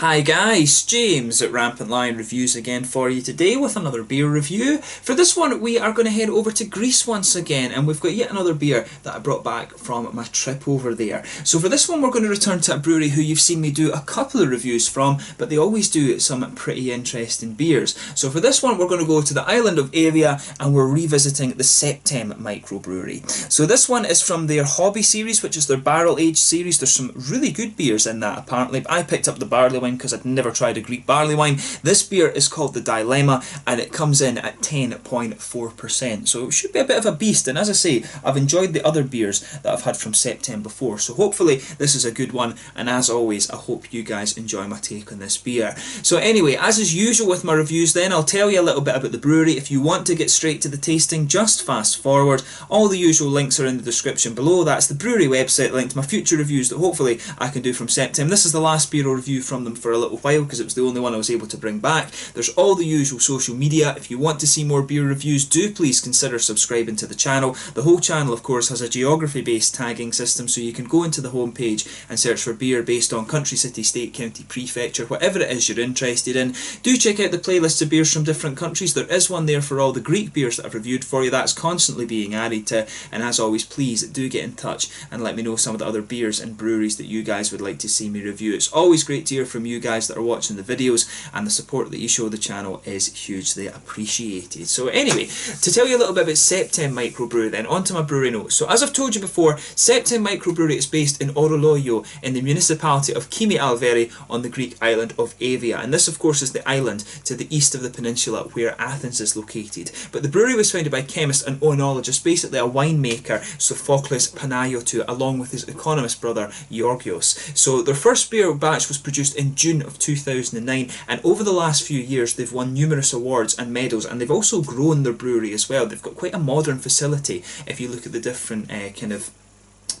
Hi guys, James at Rampant Lion Reviews again for you today with another beer review. For this one we are going to head over to Greece once again, and we've got yet another beer that I brought back from my trip over there. So for this one we're going to return to a brewery who you've seen me do a couple of reviews from, but they always do some pretty interesting beers. So for this one we're going to go to the island of Evia and we're revisiting the Septem Microbrewery. So this one is from their hobby series, which is their barrel aged series. There's some really good beers in that apparently. I picked up the barley wine because I'd never tried a Greek barley wine. This beer is called the Dilemma and it comes in at 10.4%, so it should be a bit of a beast. And as I say, I've enjoyed the other beers that I've had from Septem before, so hopefully this is a good one, and as always I hope you guys enjoy my take on this beer. So anyway, as is usual with my reviews then, I'll tell you a little bit about the brewery. If you want to get straight to the tasting, just fast forward. All the usual links are in the description below. That's the brewery website link to my future reviews that hopefully I can do from Septem. This is the last beer I'll review from them for a little while because it was the only one I was able to bring back. There's all the usual social media. If you want to see more beer reviews, do please consider subscribing to the channel. The whole channel of course has a geography based tagging system, so you can go into the home page and search for beer based on country, city, state, county, prefecture, whatever it is you're interested in. Do check out the playlists of beers from different countries. There is one there for all the Greek beers that I've reviewed for you. That's constantly being added to, and as always please do get in touch and let me know some of the other beers and breweries that you guys would like to see me review. It's always great to hear from you guys that are watching the videos, and the support that you show the channel is hugely appreciated. So anyway, to tell you a little bit about Septem Microbrewery then, onto my brewery notes. So as I've told you before, Septem Microbrewery is based in Orologio in the municipality of Kimi Alveri on the Greek island of Evia, and this of course is the island to the east of the peninsula where Athens is located. But the brewery was founded by chemist and oenologist, basically a winemaker, Sophocles Panayotou, along with his economist brother Georgios. So their first beer batch was produced in June of 2009, and over the last few years they've won numerous awards and medals, and they've also grown their brewery as well. They've got quite a modern facility if you look at the different kind of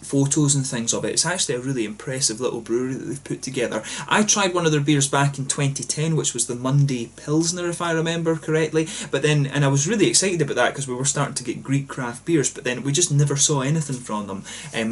photos and things of it. It's actually a really impressive little brewery that they've put together. I tried one of their beers back in 2010, which was the Monday Pilsner if I remember correctly, and I was really excited about that because we were starting to get Greek craft beers, but then we just never saw anything from them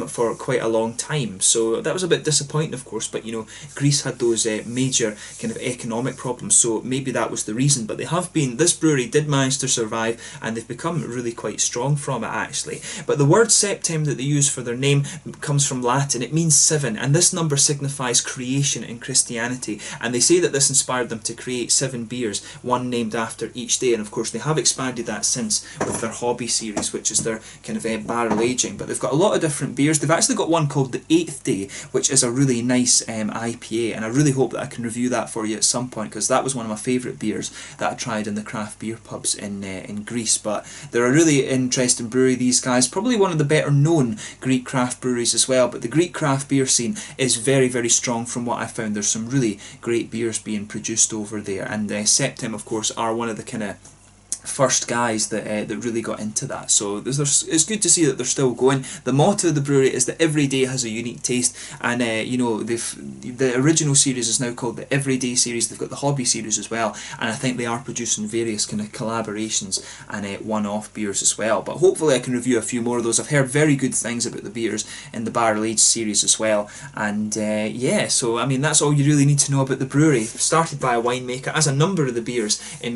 for quite a long time, so that was a bit disappointing of course. But you know, Greece had those major kind of economic problems, so maybe that was the reason. But this brewery did manage to survive, and they've become really quite strong from it actually. But the word Septem that they use for their name comes from Latin. It means 7, and this number signifies creation in Christianity, and they say that this inspired them to create 7 beers, one named after each day. And of course they have expanded that since with their hobby series, which is their kind of barrel aging. But they've got a lot of different beers. They've actually got one called the 8th Day, which is a really nice IPA, and I really hope that I can review that for you at some point, because that was one of my favourite beers that I tried in the craft beer pubs in Greece. But they're a really interesting brewery, these guys, probably one of the better known Greek craft breweries as well. But the Greek craft beer scene is very, very strong from what I found. There's some really great beers being produced over there, and Septem of course are one of the kind of first guys that really got into that. So it's good to see that they're still going. The motto of the brewery is that every day has a unique taste, and you know, the original series is now called the Everyday series. They've got the hobby series as well, and I think they are producing various kind of collaborations and one-off beers as well. But hopefully I can review a few more of those. I've heard very good things about the beers in the barrel aged series as well, and yeah, so I mean that's all you really need to know about the brewery. Started by a winemaker, as a number of the beers in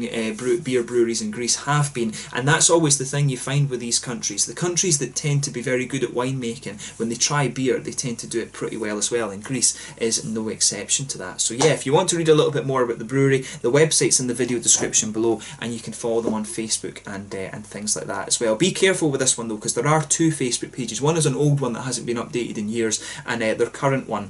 beer breweries in Greece have been, and that's always the thing you find with these countries. The countries that tend to be very good at winemaking, when they try beer they tend to do it pretty well as well, and Greece is no exception to that. So yeah, if you want to read a little bit more about the brewery, the website's in the video description below, and you can follow them on Facebook and things like that as well. Be careful with this one though, because there are 2 Facebook pages. One is an old one that hasn't been updated in years, and their current one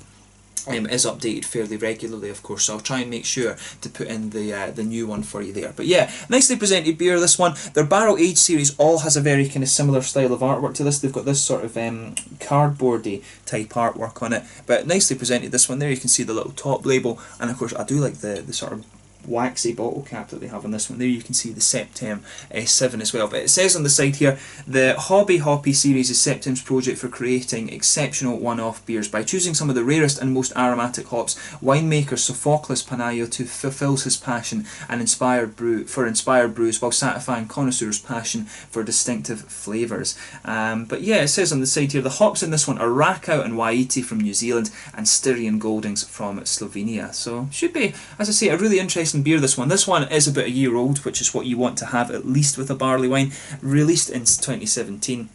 is updated fairly regularly of course, so I'll try and make sure to put in the new one for you there. But yeah, nicely presented beer, this one. Their barrel aged series all has a very kind of similar style of artwork to this. They've got this sort of cardboardy type artwork on it, but nicely presented this one. There you can see the little top label, and of course I do like the sort of waxy bottle cap that they have on this one. There you can see the Septem 7 as well. But it says on the side here, the Hobby Hoppy series is Septem's project for creating exceptional one-off beers. By choosing some of the rarest and most aromatic hops, winemaker Sophocles Panayotou fulfills his passion and inspired brews while satisfying connoisseurs' passion for distinctive flavours. But yeah, it says on the side here, the hops in this one are Rakau and Waiti from New Zealand and Styrian Goldings from Slovenia. So should be, as I say, a really interesting beer, this one. This one is about a year old, which is what you want to have at least with a barley wine. Released in 2017.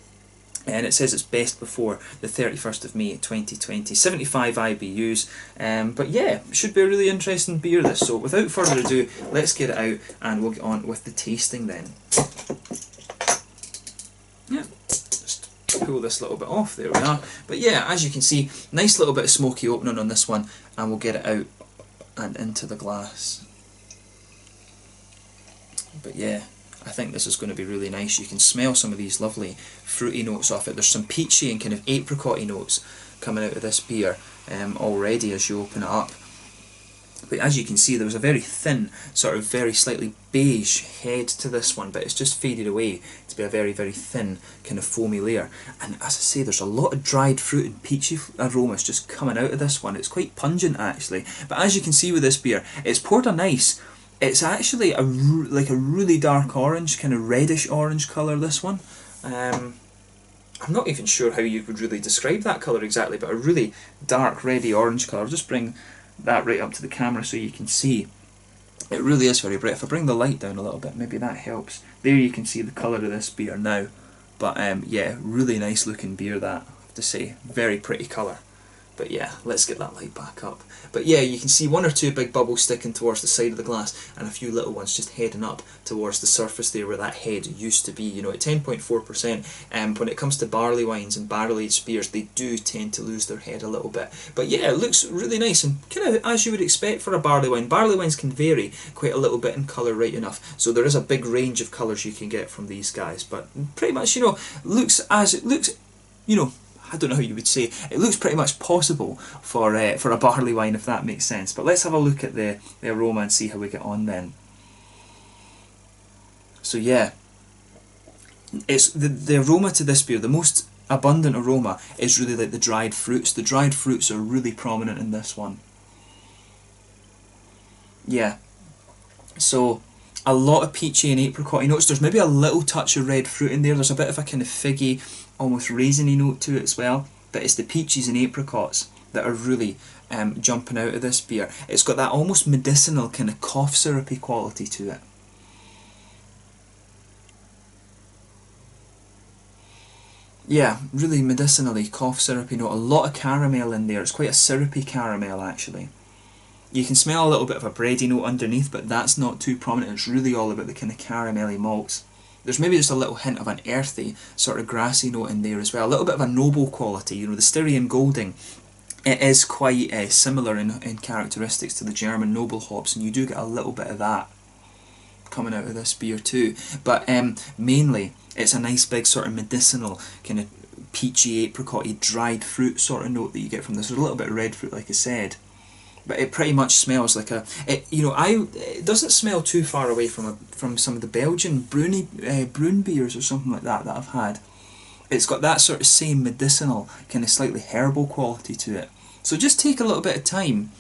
And it says it's best before the 31st of May 2020. 75 IBUs. But yeah, should be a really interesting beer, this. So without further ado, let's get it out and we'll get on with the tasting then. Yeah, just pull this little bit off. There we are. But yeah, as you can see, nice little bit of smoky opening on this one, and we'll get it out and into the glass. But yeah, I think this is going to be really nice. You can smell some of these lovely fruity notes off it. There's some peachy and kind of apricot-y notes coming out of this beer already as you open it up. But as you can see, there was a very thin, sort of very slightly beige head to this one, but it's just faded away to be a very, very thin kind of foamy layer. And as I say, there's a lot of dried fruit and peachy aromas just coming out of this one. It's quite pungent actually. But as you can see with this beer, it's poured on ice. It's actually like a really dark orange, kind of reddish orange colour, this one. I'm not even sure how you would really describe that colour exactly, but a really dark reddy orange colour. I'll just bring that right up to the camera so you can see. It really is very bright. If I bring the light down a little bit, maybe that helps. There you can see the colour of this beer now. But yeah, really nice looking beer, that, I have to say. Very pretty colour. But yeah, let's get that light back up. But yeah, you can see one or two big bubbles sticking towards the side of the glass, and a few little ones just heading up towards the surface there where that head used to be. You know, at 10.4%, when it comes to barley wines and barrel-aged beers, they do tend to lose their head a little bit. But yeah, it looks really nice, and kind of as you would expect for a barley wine. Barley wines can vary quite a little bit in colour, right enough. So there is a big range of colours you can get from these guys. But pretty much, you know, looks as it looks, you know, I don't know how you would say, it looks pretty much possible for a barley wine, if that makes sense. But let's have a look at the aroma and see how we get on then. So yeah, it's the aroma to this beer, the most abundant aroma is really like the dried fruits. The dried fruits are really prominent in this one. Yeah, so a lot of peachy and apricot notes. There's maybe a little touch of red fruit in there. There's a bit of a kind of figgy, almost raisiny note to it as well, but it's the peaches and apricots that are really jumping out of this beer. It's got that almost medicinal kind of cough syrupy quality to it. Yeah, really medicinally cough syrupy note. A lot of caramel in there. It's quite a syrupy caramel actually. You can smell a little bit of a bready note underneath, but that's not too prominent. It's really all about the kind of caramelly malts. There's maybe just a little hint of an earthy, sort of grassy note in there as well. A little bit of a noble quality. You know, the Styrian Golding, it is quite similar in characteristics to the German noble hops, and you do get a little bit of that coming out of this beer too. But mainly, it's a nice big sort of medicinal, kind of peachy, apricot-y, dried fruit sort of note that you get from this. There's a little bit of red fruit, like I said. But it pretty much smells like it doesn't smell too far away from some of the Belgian Brune beers or something like that I've had. It's got that sort of same medicinal, kind of slightly herbal quality to it. So just take a little bit of time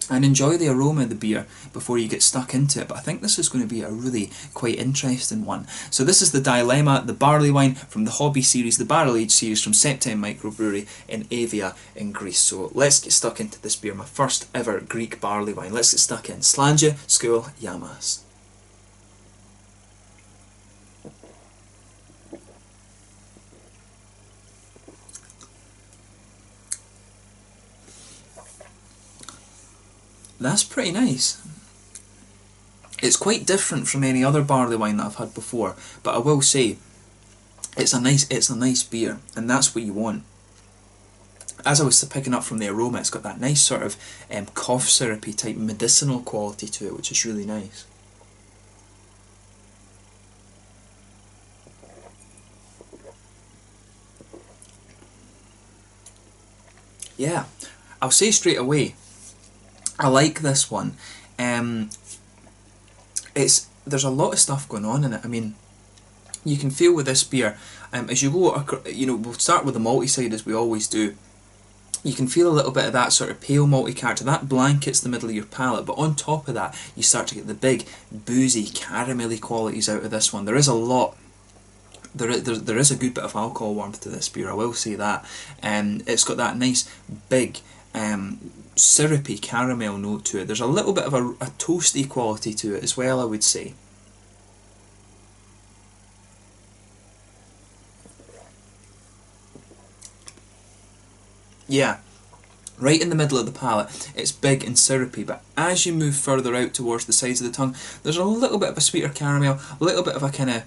and enjoy the aroma of the beer before you get stuck into it. But I think this is going to be a really quite interesting one. So this is the Dilemma, the barley wine from the Hobby series, the barrel aged series from Septem Microbrewery in Evia in Greece. So let's get stuck into this beer, my first ever Greek barley wine. Let's get stuck in. Slanja School Yamas. That's pretty nice. It's quite different from any other barley wine that I've had before, but I will say it's a nice beer, and that's what you want. As I was picking up from the aroma, it's got that nice sort of cough syrupy type medicinal quality to it, which is really nice. Yeah, I'll say straight away, I like this one. there's a lot of stuff going on in it. I mean, you can feel with this beer, as you go, we'll start with the malty side as we always do. You can feel a little bit of that sort of pale malty character, that blankets the middle of your palate, but on top of that, you start to get the big, boozy, caramelly qualities out of this one. There is a lot. There is a good bit of alcohol warmth to this beer, I will say that. It's got that nice, big, syrupy caramel note to it. There's a little bit of a toasty quality to it as well, I would say. Yeah, right in the middle of the palate, it's big and syrupy, but as you move further out towards the sides of the tongue, there's a little bit of a sweeter caramel, a little bit of a kind of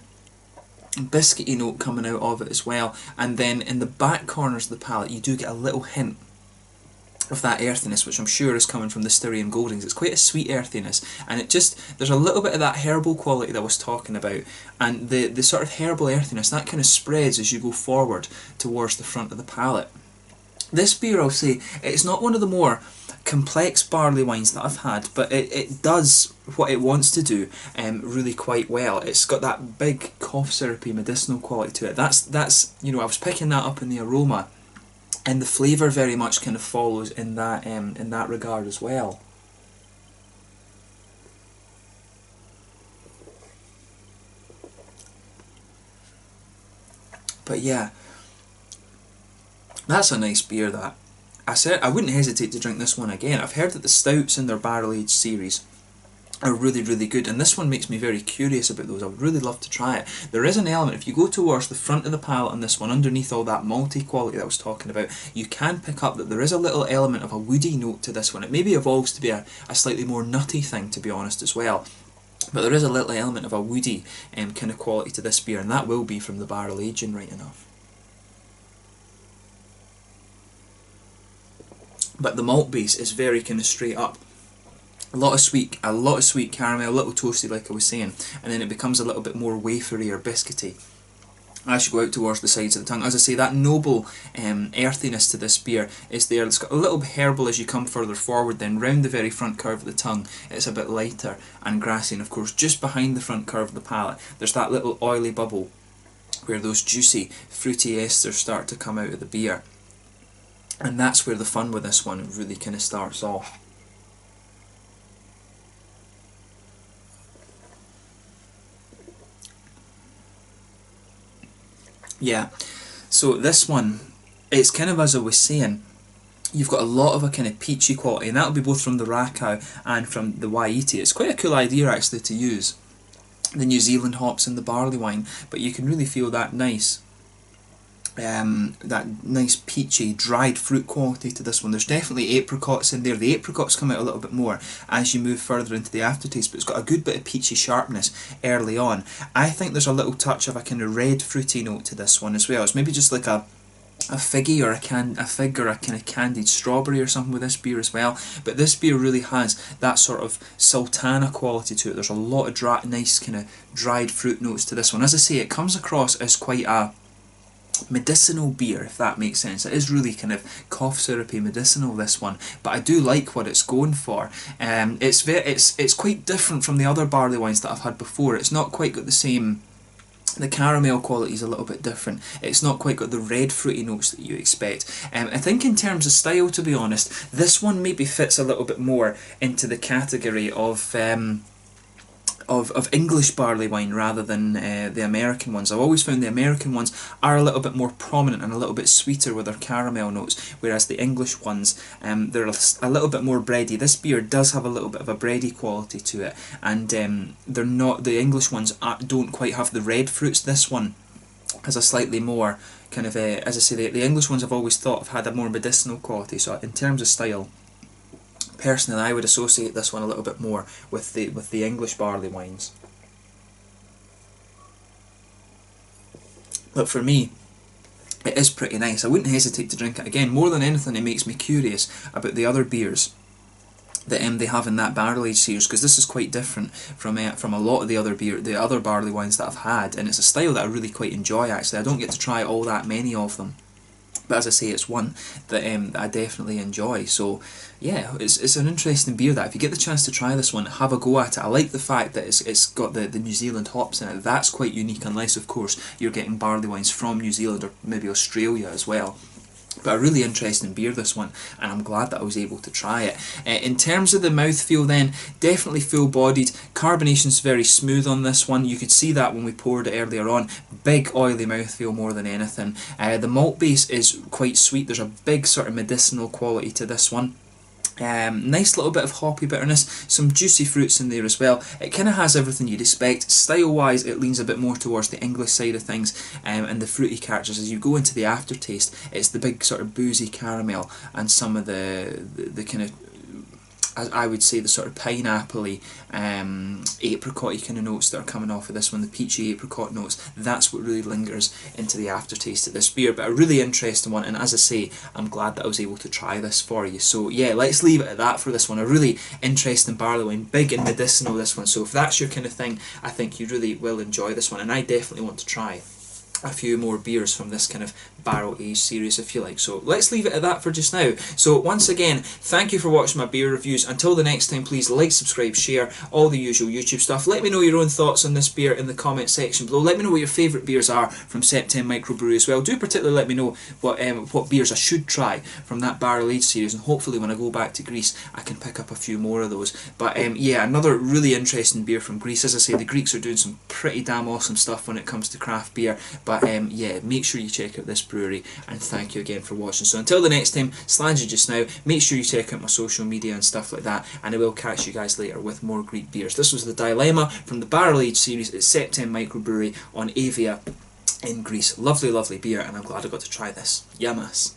biscuity note coming out of it as well, and then in the back corners of the palate you do get a little hint of that earthiness, which I'm sure is coming from the Styrian Goldings. It's quite a sweet earthiness, and there's a little bit of that herbal quality that I was talking about, and the sort of herbal earthiness, that kind of spreads as you go forward towards the front of the palate. This beer, I'll say, it's not one of the more complex barley wines that I've had, but it does what it wants to do really quite well. It's got that big cough syrupy medicinal quality to it. That's I was picking that up in the aroma, and the flavour very much kind of follows in that regard as well. But yeah, that's a nice beer, that. I said I wouldn't hesitate to drink this one again. I've heard that the stouts in their barrel aged series are really, really good, and this one makes me very curious about those. I would really love to try it. There is an element, if you go towards the front of the palate on this one, underneath all that malty quality that I was talking about, you can pick up that there is a little element of a woody note to this one. It maybe evolves to be a slightly more nutty thing, to be honest, as well. But there is a little element of a woody kind of quality to this beer, and that will be from the barrel aging, right enough. But the malt base is very kind of straight up. A lot of sweet caramel, a little toasty, like I was saying, and then it becomes a little bit more wafery or biscuity as you go out towards the sides of the tongue. As I say, that noble earthiness to this beer is there. It's got a little bit herbal as you come further forward, then round the very front curve of the tongue it's a bit lighter and grassy, and of course just behind the front curve of the palate there's that little oily bubble where those juicy, fruity esters start to come out of the beer. And that's where the fun with this one really kind of starts off. Yeah, so this one, it's kind of, as I was saying, you've got a lot of a kind of peachy quality, and that'll be both from the Rakow and from the Waiiti. It's quite a cool idea actually to use the New Zealand hops in the barley wine, but you can really feel that nice peachy dried fruit quality to this one. There's definitely apricots in there. The apricots come out a little bit more as you move further into the aftertaste, but it's got a good bit of peachy sharpness early on. I think there's a little touch of a kind of red fruity note to this one as well. It's maybe just like a figgy or a fig or a kind of candied strawberry or something with this beer as well. But this beer really has that sort of sultana quality to it. There's a lot of nice kind of dried fruit notes to this one. As I say, it comes across as quite a medicinal beer, if that makes sense. It is really kind of cough syrupy medicinal, this one, but I do like what it's going for. It's quite different from the other barley wines that I've had before. It's not quite got the same. The caramel quality is a little bit different. It's not quite got the red fruity notes that you expect. I think in terms of style, to be honest, this one maybe fits a little bit more into the category of English barley wine rather than the American ones. I've always found the American ones are a little bit more prominent and a little bit sweeter with their caramel notes, whereas the English ones, they're a little bit more bready. This beer does have a little bit of a bready quality to it, and they're not. The English ones don't quite have the red fruits. This one has a slightly more kind of, as I say, the English ones I've always thought have had a more medicinal quality. So in terms of style, personally, I would associate this one a little bit more with the English barley wines. But for me, it is pretty nice. I wouldn't hesitate to drink it again. More than anything, it makes me curious about the other beers that they have in that barrel aged series, because this is quite different from a lot of the other barley wines that I've had, and it's a style that I really quite enjoy. Actually, I don't get to try all that many of them. But as I say, it's one that I definitely enjoy. So yeah, it's an interesting beer that if you get the chance to try this one, have a go at it. I like the fact that it's got the New Zealand hops in it. That's quite unique, unless of course you're getting barley wines from New Zealand or maybe Australia as well. But a really interesting beer, this one, and I'm glad that I was able to try it. In terms of the mouthfeel then, definitely full-bodied. Carbonation's very smooth on this one. You could see that when we poured it earlier on. Big oily mouthfeel more than anything. The malt base is quite sweet. There's a big sort of medicinal quality to this one. Nice little bit of hoppy bitterness, some juicy fruits in there as well. It kind of has everything you'd expect. Style wise, it leans a bit more towards the English side of things, and the fruity characters. As you go into the aftertaste, it's the big sort of boozy caramel and some of the kind of, I would say, the sort of pineapple-y, apricot-y kind of notes that are coming off of this one, the peachy apricot notes. That's what really lingers into the aftertaste of this beer. But a really interesting one, and as I say, I'm glad that I was able to try this for you. So yeah, let's leave it at that for this one. A really interesting barley wine, big and medicinal, this one. So if that's your kind of thing, I think you really will enjoy this one, and I definitely want to try a few more beers from this kind of barrel aged series, if you like. So let's leave it at that for just now. So once again, thank you for watching my beer reviews. Until the next time, please like, subscribe, share, all the usual YouTube stuff. Let me know your own thoughts on this beer in the comment section below. Let me know what your favourite beers are from Septem Microbrewery as well. Do particularly let me know what beers I should try from that barrel aged series, and hopefully when I go back to Greece I can pick up a few more of those. But yeah, another really interesting beer from Greece. As I say, the Greeks are doing some pretty damn awesome stuff when it comes to craft beer. But yeah, make sure you check out this brewery, and thank you again for watching. So until the next time, slange you just now, make sure you check out my social media and stuff like that, and I will catch you guys later with more Greek beers. This was the Dilemma from the Barrel Age series at Septem Microbrewery on Evia in Greece. Lovely, lovely beer, and I'm glad I got to try this. Yamas.